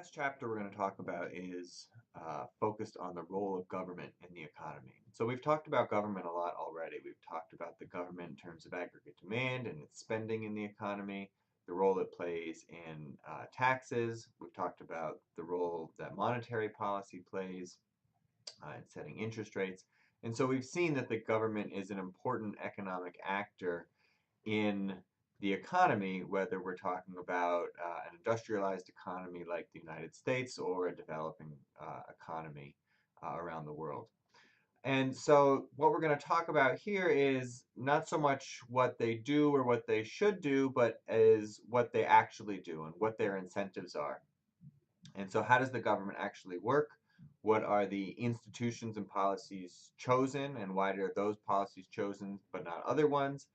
Last chapter we're going to talk about is focused on the role of government in the economy. So we've talked about government a lot already. We've talked about the government in terms of aggregate demand and its spending in the economy, the role it plays in taxes. We've talked about the role that monetary policy plays in setting interest rates. And so we've seen that the government is an important economic actor in the economy, whether we're talking about an industrialized economy like the United States or a developing economy around the world. And so, what we're going to talk about here is not so much what they do or what they should do, but is what they actually do and what their incentives are. And so, how does the government actually work? What are the institutions and policies chosen, and why are those policies chosen but not other ones?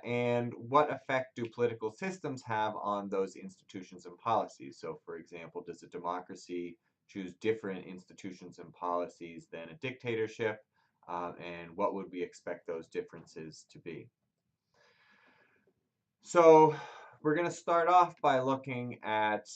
And what effect do political systems have on those institutions and policies? So, for example, does a democracy choose different institutions and policies than a dictatorship? And what would we expect those differences to be? So we're going to start off by looking at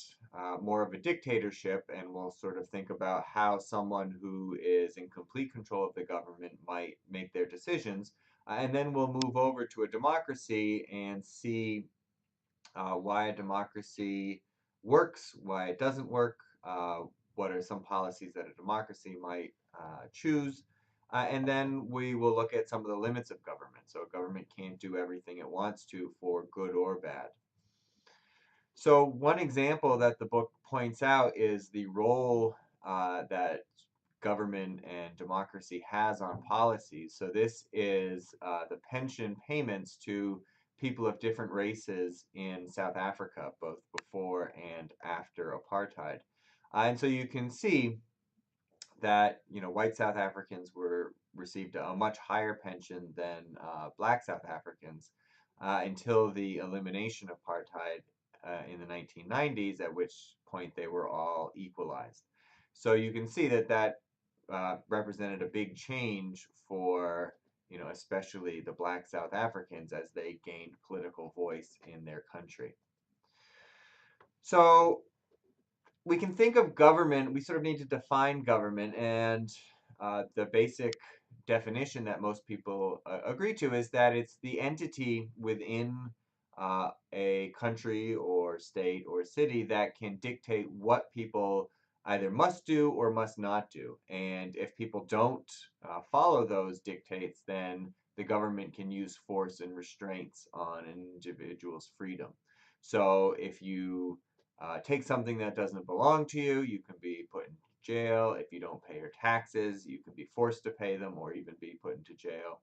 more of a dictatorship, and we'll sort of think about how someone who is in complete control of the government might make their decisions. And then we'll move over to a democracy and see why a democracy works, why it doesn't work, what are some policies that a democracy might choose. And then we will look at some of the limits of government. So government can't do everything it wants to for good or bad. So one example that the book points out is the role that government and democracy has on policies. So this is the pension payments to people of different races in South Africa, both before and after apartheid. And so you can see that white South Africans were received a much higher pension than black South Africans until the elimination of apartheid in the 1990s, at which point they were all equalized. So you can see that represented a big change for especially the black South Africans as they gained political voice in their country. So we can think of government, we sort of need to define government, and the basic definition that most people agree to is that it's the entity within a country or state or city that can dictate what people either must do or must not do. And if people don't follow those dictates, then the government can use force and restraints on an individual's freedom. So if you take something that doesn't belong to you, you can be put in jail. If you don't pay your taxes, you can be forced to pay them or even be put into jail.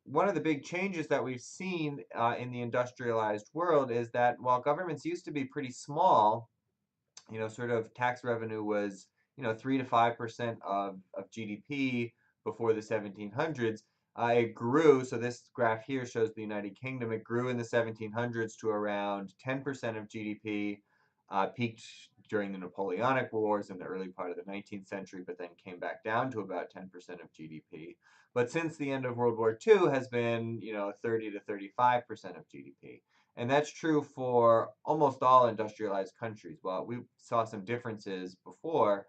One of the big changes that we've seen in the industrialized world is that while governments used to be pretty small, sort of tax revenue was, 3 to 5% of GDP before the 1700s. It grew, so this graph here shows the United Kingdom. It grew in the 1700s to around 10% of GDP, peaked during the Napoleonic Wars in the early part of the 19th century, but then came back down to about 10% of GDP. But since the end of World War II has been, 30 to 35% of GDP. And that's true for almost all industrialized countries. Well, we saw some differences before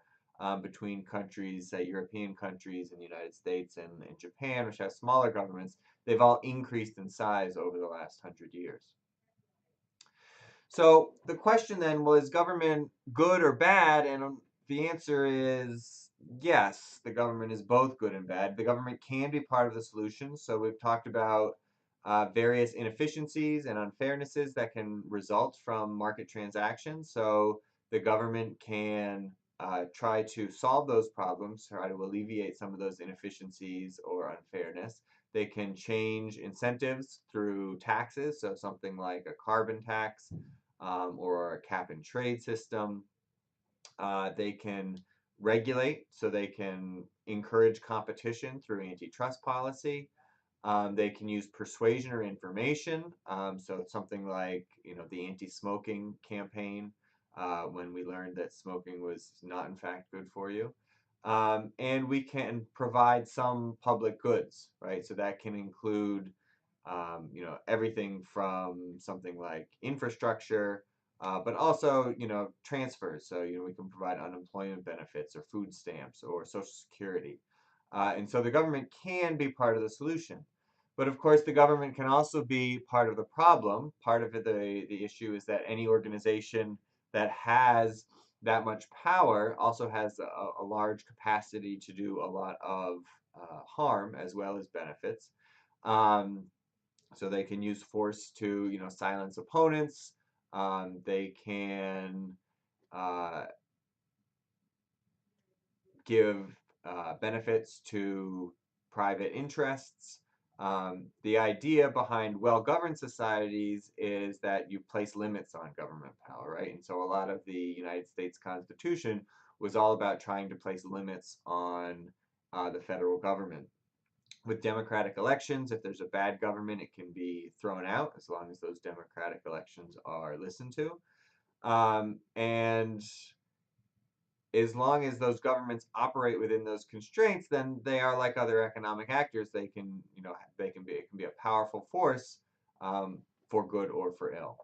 between countries, say European countries and the United States and Japan, which have smaller governments. They've all increased in size over the last 100 years. So the question then, well, is government good or bad? And the answer is yes, the government is both good and bad. The government can be part of the solution. So we've talked about various inefficiencies and unfairnesses that can result from market transactions. So the government can try to solve those problems, try to alleviate some of those inefficiencies or unfairness. They can change incentives through taxes, so something like a carbon tax or a cap and trade system. They can regulate, so they can encourage competition through antitrust policy. They can use persuasion or information. So something like the anti-smoking campaign, when we learned that smoking was not in fact good for you. And we can provide some public goods, right? So that can include everything from something like infrastructure but also, transfers. So, we can provide unemployment benefits or food stamps or Social Security. And so the government can be part of the solution. But of course, the government can also be part of the problem. Part of the issue is that any organization that has that much power also has a large capacity to do a lot of harm as well as benefits. Um, so they can use force to, silence opponents. They can uh, give benefits to private interests. The idea behind well-governed societies is that you place limits on government power, right? And so a lot of the United States Constitution was all about trying to place limits on the federal government. With democratic elections, if there's a bad government, it can be thrown out as long as those democratic elections are listened to. And as long as those governments operate within those constraints, then they are like other economic actors. They can, it can be a powerful force, for good or for ill.